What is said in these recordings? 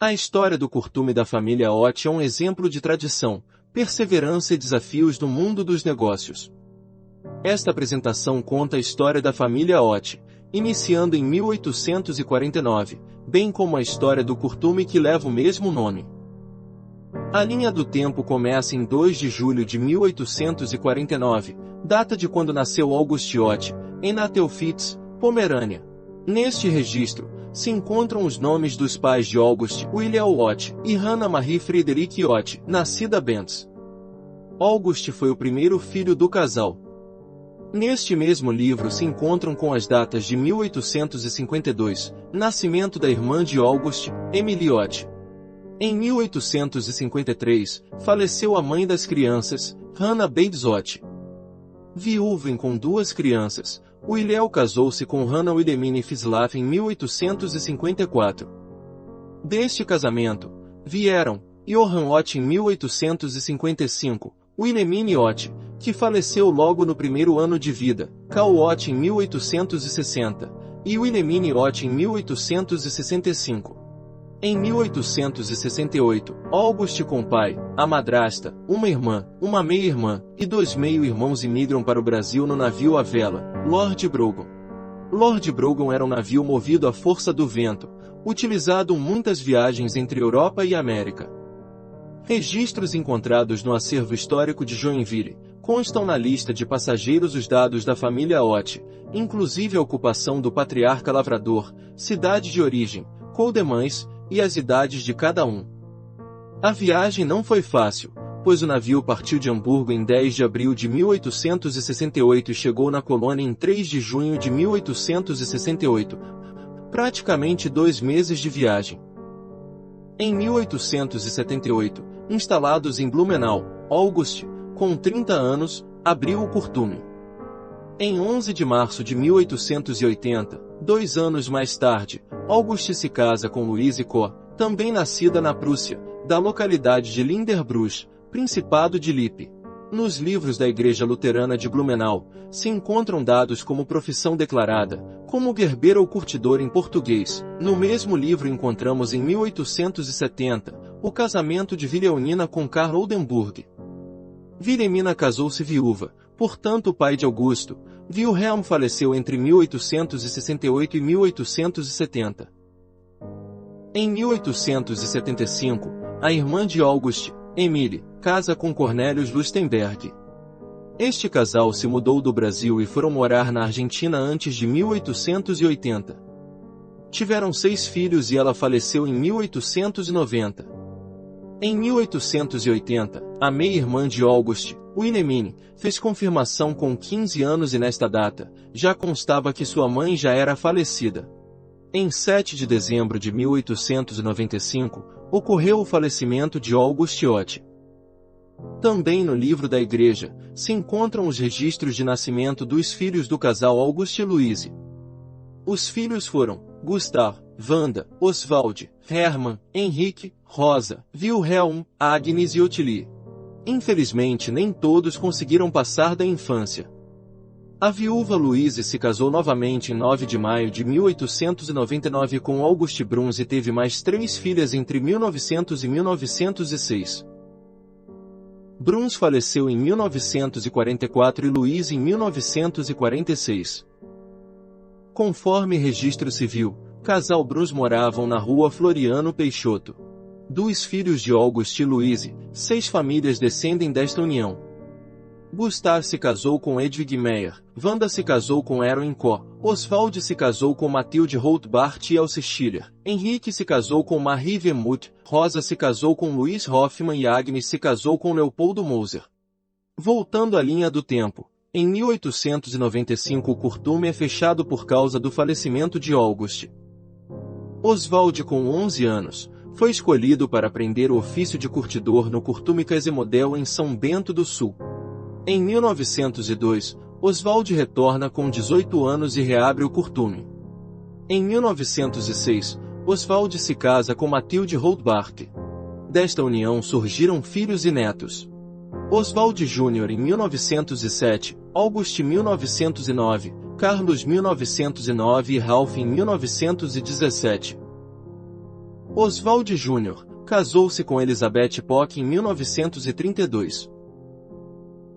A história do curtume da família Ott é um exemplo de tradição, perseverança e desafios no mundo dos negócios. Esta apresentação conta a história da família Ott, iniciando em 1849, bem como a história do curtume que leva o mesmo nome. A linha do tempo começa em 2 de julho de 1849, data de quando nasceu August Ott, em Nateufitz, Pomerânia. Neste registro, se encontram os nomes dos pais de August, William Ott, e Hannah Marie Friederike Ott, nascida Bentz. August foi o primeiro filho do casal. Neste mesmo livro se encontram com as datas de 1852, nascimento da irmã de August, Emily Ott. Em 1853, faleceu a mãe das crianças, Hannah Bates Ott. Viúvo com 2 crianças, William casou-se com Hannah Wilhelmine Fislaf em 1854. Deste casamento, vieram Johann Ott em 1855, Wilhelmine Ott, que faleceu logo no primeiro ano de vida, Carl Ott em 1860, e Wilhelmine Ott em 1865. Em 1868, August com pai, a madrasta, uma irmã, uma meia-irmã, e 2 meio-irmãos imigram para o Brasil no navio à vela, Lord Brougham. Lord Brougham era um navio movido à força do vento, utilizado em muitas viagens entre Europa e América. Registros encontrados no acervo histórico de Joinville constam na lista de passageiros os dados da família Ott, inclusive a ocupação do patriarca lavrador, cidade de origem, Coldemans, e as idades de cada um. A viagem não foi fácil, pois o navio partiu de Hamburgo em 10 de abril de 1868 e chegou na colônia em 3 de junho de 1868, praticamente 2 meses de viagem. Em 1878, instalados em Blumenau, August, com 30 anos, abriu o curtume. Em 11 de março de 1880, 2 anos mais tarde, August se casa com Louise Koh, também nascida na Prússia, da localidade de Linderbruch, Principado de Lippe. Nos livros da Igreja Luterana de Blumenau, se encontram dados como profissão declarada, como gerber ou curtidor em português. No mesmo livro encontramos em 1870, o casamento de Wilhelmina com Karl Oldenburg. Wilhelmina casou-se viúva, portanto pai de Augusto. Wilhelm faleceu entre 1868 e 1870. Em 1875, a irmã de August, Emily, casa com Cornelius Lustenberg. Este casal se mudou do Brasil e foram morar na Argentina antes de 1880. Tiveram 6 filhos e ela faleceu em 1890. Em 1880, a meia-irmã de August, Wilhelmine, fez confirmação com 15 anos e nesta data, já constava que sua mãe já era falecida. Em 7 de dezembro de 1895, ocorreu o falecimento de August Ott. Também no livro da Igreja, se encontram os registros de nascimento dos filhos do casal August e Louise. Os filhos foram Gustav, Wanda, Oswald, Hermann, Henrique, Rosa, Wilhelm, Agnes e Ottilie. Infelizmente nem todos conseguiram passar da infância. A viúva Louise se casou novamente em 9 de maio de 1899 com August Bruns e teve mais 3 filhas entre 1900 e 1906. Bruns faleceu em 1944 e Louise em 1946. Conforme registro civil, casal Bruns moravam na rua Floriano Peixoto. 2 filhos de August e Louise, 6 famílias descendem desta união. Gustav se casou com Edwig Meyer, Wanda se casou com Erwin Koh, Oswald se casou com Mathilde Rothbart e Elsie Schiller, Henrique se casou com Marie Wemuth, Rosa se casou com Louis Hoffmann e Agnes se casou com Leopoldo Moser. Voltando à linha do tempo, em 1895 o curtume é fechado por causa do falecimento de August. Oswald, com 11 anos, foi escolhido para aprender o ofício de curtidor no Curtume Casemodel em São Bento do Sul. Em 1902, Oswald retorna com 18 anos e reabre o curtume. Em 1906, Oswald se casa com Mathilde Rothbart. Desta união surgiram filhos e netos. Oswald Jr. em 1907, August 1909, Carlos 1909 e Ralph em 1917. Oswald Jr. casou-se com Elizabeth Pock em 1932.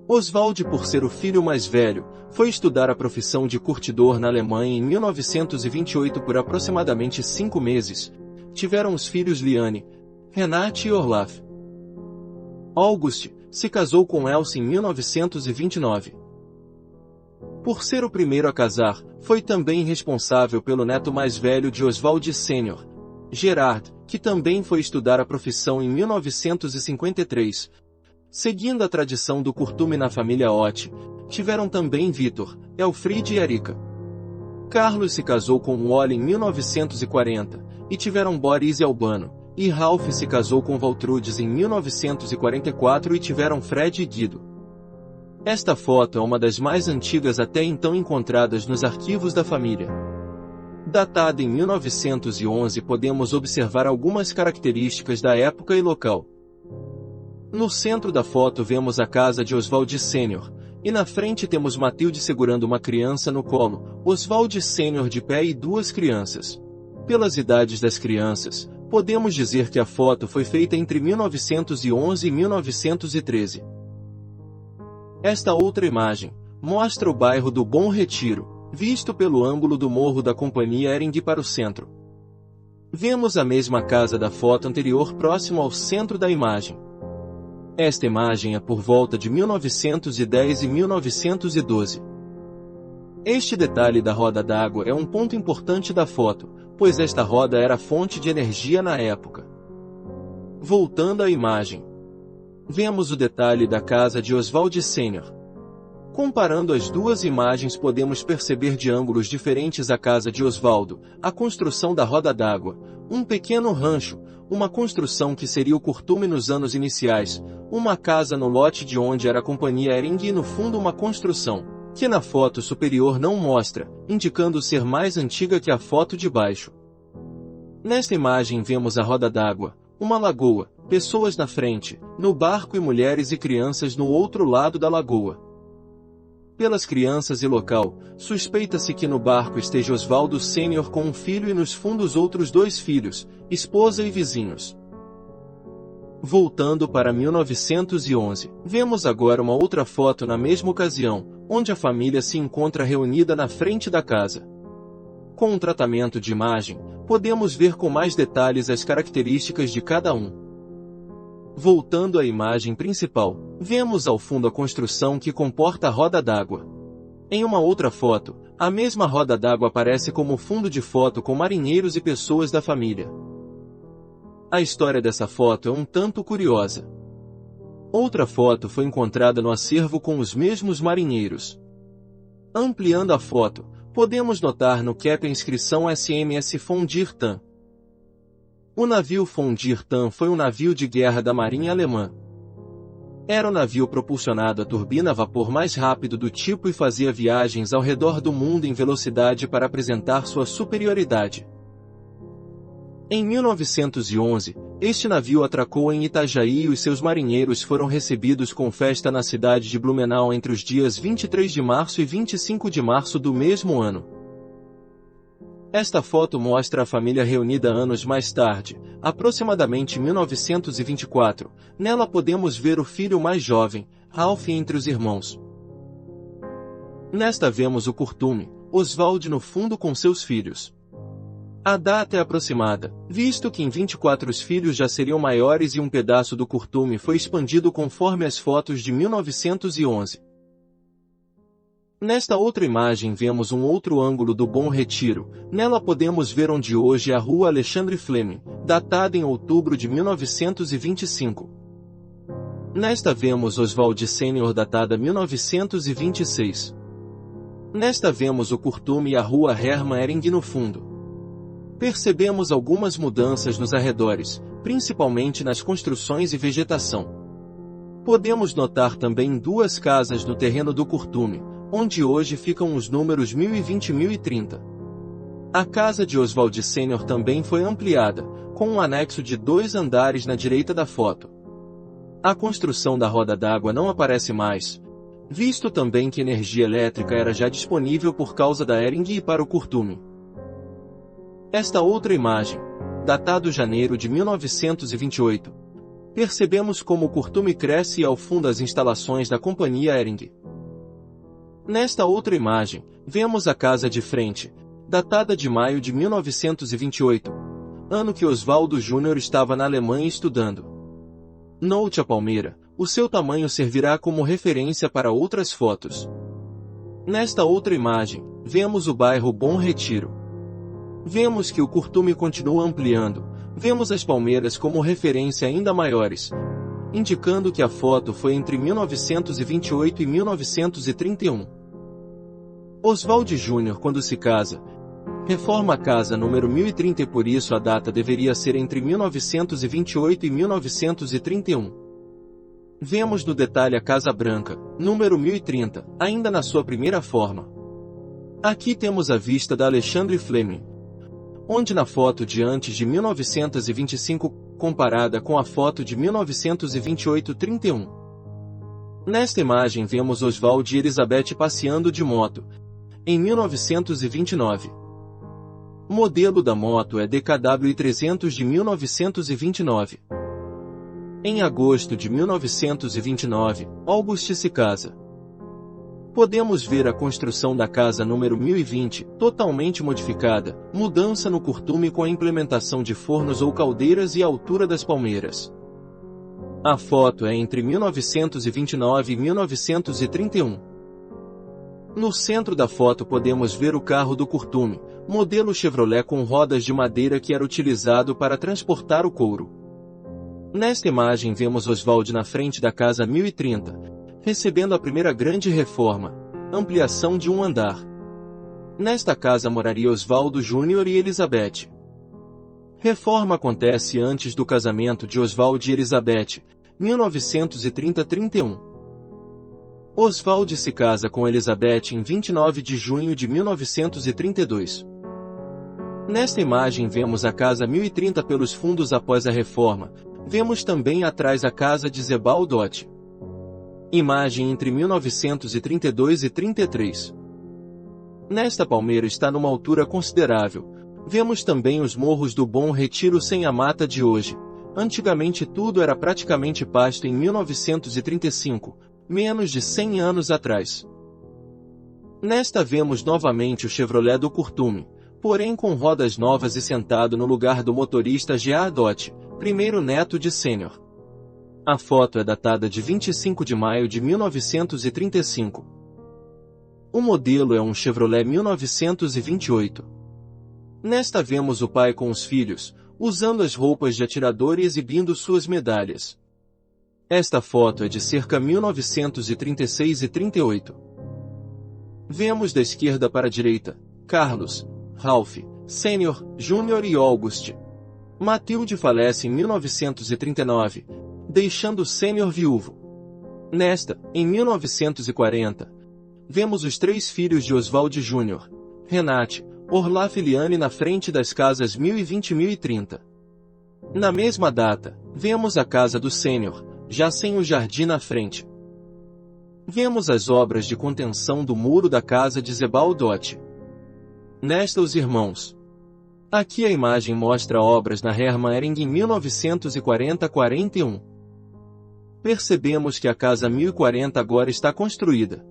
Oswald, por ser o filho mais velho, foi estudar a profissão de curtidor na Alemanha em 1928 por aproximadamente 5 meses. Tiveram os filhos Liane, Renate e Orlaf. August se casou com Elsa em 1929. Por ser o primeiro a casar, foi também responsável pelo neto mais velho de Oswald Sr., Gerard, que também foi estudar a profissão em 1953. Seguindo a tradição do curtume na família Ott, tiveram também Vitor, Elfriede e Erika. Carlos se casou com Wally em 1940, e tiveram Boris e Albano, e Ralph se casou com Valtrudes em 1944 e tiveram Fred e Guido. Esta foto é uma das mais antigas até então encontradas nos arquivos da família. Datada em 1911, podemos observar algumas características da época e local. No centro da foto vemos a casa de Oswald Sr., e na frente temos Matilde segurando uma criança no colo, Oswald Sr. de pé e 2 crianças. Pelas idades das crianças, podemos dizer que a foto foi feita entre 1911 e 1913. Esta outra imagem mostra o bairro do Bom Retiro, visto pelo ângulo do morro da Companhia Ering para o centro. Vemos a mesma casa da foto anterior próximo ao centro da imagem. Esta imagem é por volta de 1910 e 1912. Este detalhe da roda d'água é um ponto importante da foto, pois esta roda era fonte de energia na época. Voltando à imagem, vemos o detalhe da casa de Oswald Sr. Comparando as duas imagens, podemos perceber de ângulos diferentes a casa de Osvaldo, a construção da roda d'água, um pequeno rancho, uma construção que seria o curtume nos anos iniciais, uma casa no lote de onde era a Companhia Ering e no fundo uma construção, que na foto superior não mostra, indicando ser mais antiga que a foto de baixo. Nesta imagem vemos a roda d'água, uma lagoa, pessoas na frente, no barco e mulheres e crianças no outro lado da lagoa. Pelas crianças e local, suspeita-se que no barco esteja Osvaldo Sr. com um filho e nos fundos outros 2 filhos, esposa e vizinhos. Voltando para 1911, vemos agora uma outra foto na mesma ocasião, onde a família se encontra reunida na frente da casa. Com um tratamento de imagem, podemos ver com mais detalhes as características de cada um. Voltando à imagem principal, vemos ao fundo a construção que comporta a roda d'água. Em uma outra foto, a mesma roda d'água aparece como fundo de foto com marinheiros e pessoas da família. A história dessa foto é um tanto curiosa. Outra foto foi encontrada no acervo com os mesmos marinheiros. Ampliando a foto, podemos notar no cap a inscrição SMS Fondirtan. O navio Fondirtan foi um navio de guerra da Marinha Alemã. Era o navio propulsionado a turbina a vapor mais rápido do tipo e fazia viagens ao redor do mundo em velocidade para apresentar sua superioridade. Em 1911, este navio atracou em Itajaí e os seus marinheiros foram recebidos com festa na cidade de Blumenau entre os dias 23 de março e 25 de março do mesmo ano. Esta foto mostra a família reunida anos mais tarde, aproximadamente 1924. Nela podemos ver o filho mais jovem, Ralph, entre os irmãos. Nesta vemos o curtume, Oswald no fundo com seus filhos. A data é aproximada, visto que em 24 os filhos já seriam maiores e um pedaço do curtume foi expandido conforme as fotos de 1911. Nesta outra imagem vemos um outro ângulo do Bom Retiro, nela podemos ver onde hoje é a Rua Alexandre Fleming, datada em outubro de 1925. Nesta vemos Oswald Sr. datada 1926. Nesta vemos o curtume e a Rua Hermann Ering no fundo. Percebemos algumas mudanças nos arredores, principalmente nas construções e vegetação. Podemos notar também 2 casas no terreno do curtume, onde hoje ficam os números 1020 e 1030. A casa de Oswald Sr. também foi ampliada, com um anexo de 2 andares na direita da foto. A construção da roda d'água não aparece mais, visto também que energia elétrica era já disponível por causa da Ering e para o curtume. Esta outra imagem datado janeiro de 1928. Percebemos como o curtume cresce e ao fundo as instalações da companhia Hering. Nesta outra imagem, vemos a casa de frente, datada de maio de 1928, ano que Oswaldo Júnior estava na Alemanha estudando. Note a palmeira, o seu tamanho servirá como referência para outras fotos. Nesta outra imagem, vemos o bairro Bom Retiro. Vemos que o curtume continua ampliando, vemos as palmeiras como referência ainda maiores, indicando que a foto foi entre 1928 e 1931. Oswaldo Júnior, quando se casa, reforma a casa número 1030 e por isso a data deveria ser entre 1928 e 1931. Vemos no detalhe a Casa Branca, número 1030, ainda na sua primeira forma. Aqui temos a vista da Alexandre Fleming, onde na foto de antes de 1925, comparada com a foto de 1928-31. Nesta imagem vemos Oswald e Elizabeth passeando de moto, em 1929. Modelo da moto é DKW 300 de 1929. Em agosto de 1929, August se casa. Podemos ver a construção da casa número 1020, totalmente modificada, mudança no curtume com a implementação de fornos ou caldeiras e a altura das palmeiras. A foto é entre 1929 e 1931. No centro da foto podemos ver o carro do curtume, modelo Chevrolet com rodas de madeira que era utilizado para transportar o couro. Nesta imagem vemos Oswald na frente da casa 1030, recebendo a primeira grande reforma, ampliação de um andar. Nesta casa moraria Oswaldo Júnior e Elizabeth. Reforma acontece antes do casamento de Oswald e Elizabeth, 1930-31. Oswald se casa com Elizabeth em 29 de junho de 1932. Nesta imagem vemos a casa 1030 pelos fundos após a reforma, vemos também atrás a casa de Zebaldot. Imagem entre 1932 e 33. Nesta palmeira está numa altura considerável. Vemos também os morros do Bom Retiro sem a mata de hoje. Antigamente tudo era praticamente pasto em 1935, menos de 100 anos atrás. Nesta vemos novamente o Chevrolet do curtume, porém com rodas novas e sentado no lugar do motorista Geardot, primeiro neto de Sênior. A foto é datada de 25 de maio de 1935. O modelo é um Chevrolet 1928. Nesta vemos o pai com os filhos, usando as roupas de atirador e exibindo suas medalhas. Esta foto é de cerca 1936 e 38. Vemos da esquerda para a direita, Carlos, Ralph, Sênior, Júnior e August. Matilde falece em 1939, deixando Sênior viúvo. Nesta, em 1940, vemos os três filhos de Oswald Júnior, Renate, Orlaf e Liane na frente das casas 1020 e 1030. Na mesma data, vemos a casa do Sênior, já sem o jardim na frente. Vemos as obras de contenção do muro da casa de Zebaldot. Nesta os irmãos. Aqui a imagem mostra obras na Hermann Hering em 1940-41. Percebemos que a casa 1040 agora está construída.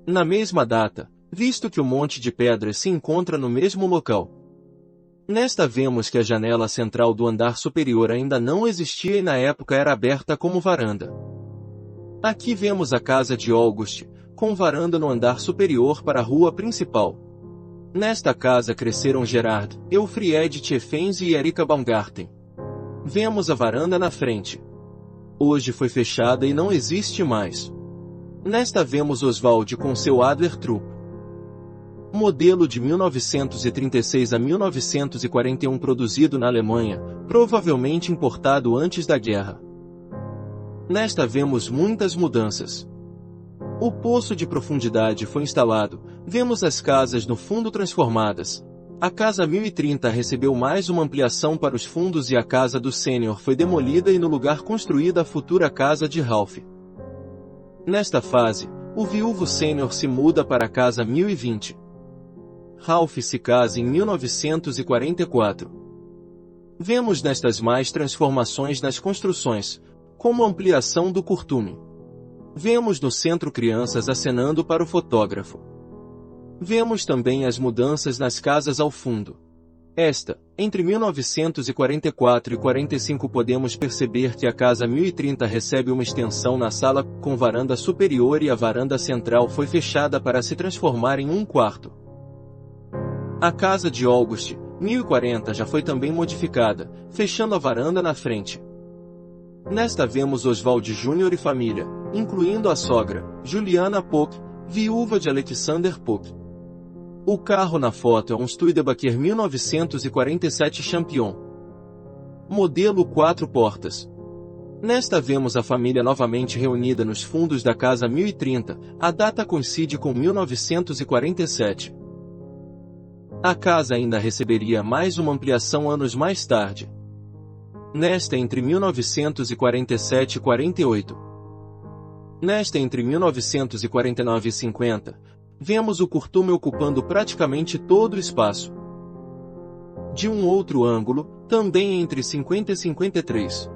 Na mesma data, visto que o monte de pedras se encontra no mesmo local. Nesta vemos que a janela central do andar superior ainda não existia e na época era aberta como varanda. Aqui vemos a casa de August, com varanda no andar superior para a rua principal. Nesta casa cresceram Gerard, Elfriede Tiefens e Erika Baumgarten. Vemos a varanda na frente. Hoje foi fechada e não existe mais. Nesta vemos Oswald com seu Adler Trupp. Modelo de 1936 a 1941 produzido na Alemanha, provavelmente importado antes da guerra. Nesta vemos muitas mudanças. O poço de profundidade foi instalado, vemos as casas no fundo transformadas. A casa 1030 recebeu mais uma ampliação para os fundos e a casa do Sênior foi demolida e no lugar construída a futura casa de Ralph. Nesta fase, o viúvo Sênior se muda para a casa 1020. Ralph se casa em 1944. Vemos nestas mais transformações nas construções, como ampliação do curtume. Vemos no centro crianças acenando para o fotógrafo. Vemos também as mudanças nas casas ao fundo. Entre 1944 e 45 podemos perceber que a casa 1030 recebe uma extensão na sala com varanda superior e a varanda central foi fechada para se transformar em um quarto. A casa de August, 1040 já foi também modificada, fechando a varanda na frente. Nesta vemos Oswald Jr. e família, incluindo a sogra, Juliana Polk, viúva de Alexander Polk. O carro na foto é um Studebaker 1947 Champion. Modelo 4 portas. Nesta vemos a família novamente reunida nos fundos da casa 1030, a data coincide com 1947. A casa ainda receberia mais uma ampliação anos mais tarde. Nesta entre 1947 e 48. Nesta entre 1949 e 50, vemos o curtume ocupando praticamente todo o espaço. De um outro ângulo, também entre 50 e 53.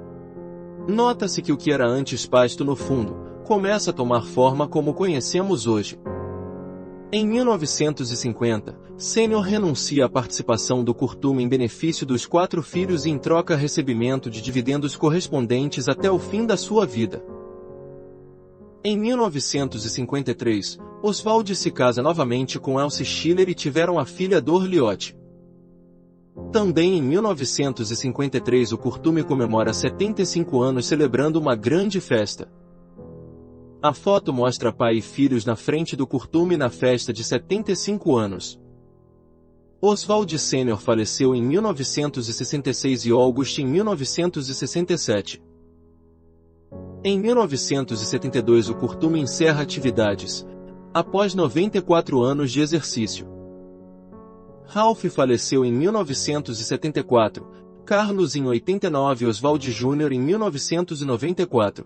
Nota-se que o que era antes pasto no fundo, começa a tomar forma como conhecemos hoje. Em 1950, Sênior renuncia à participação do curtume em benefício dos 4 filhos e em troca recebimento de dividendos correspondentes até o fim da sua vida. Em 1953, Oswald se casa novamente com Elsie Schiller e tiveram a filha Dor Liotte. Também em 1953 o curtume comemora 75 anos celebrando uma grande festa. A foto mostra pai e filhos na frente do curtume na festa de 75 anos. Oswald Sênior faleceu em 1966 e August em 1967. Em 1972 o curtume encerra atividades, após 94 anos de exercício. Ralph faleceu em 1974, Carlos em 89 e Oswald Jr. em 1994.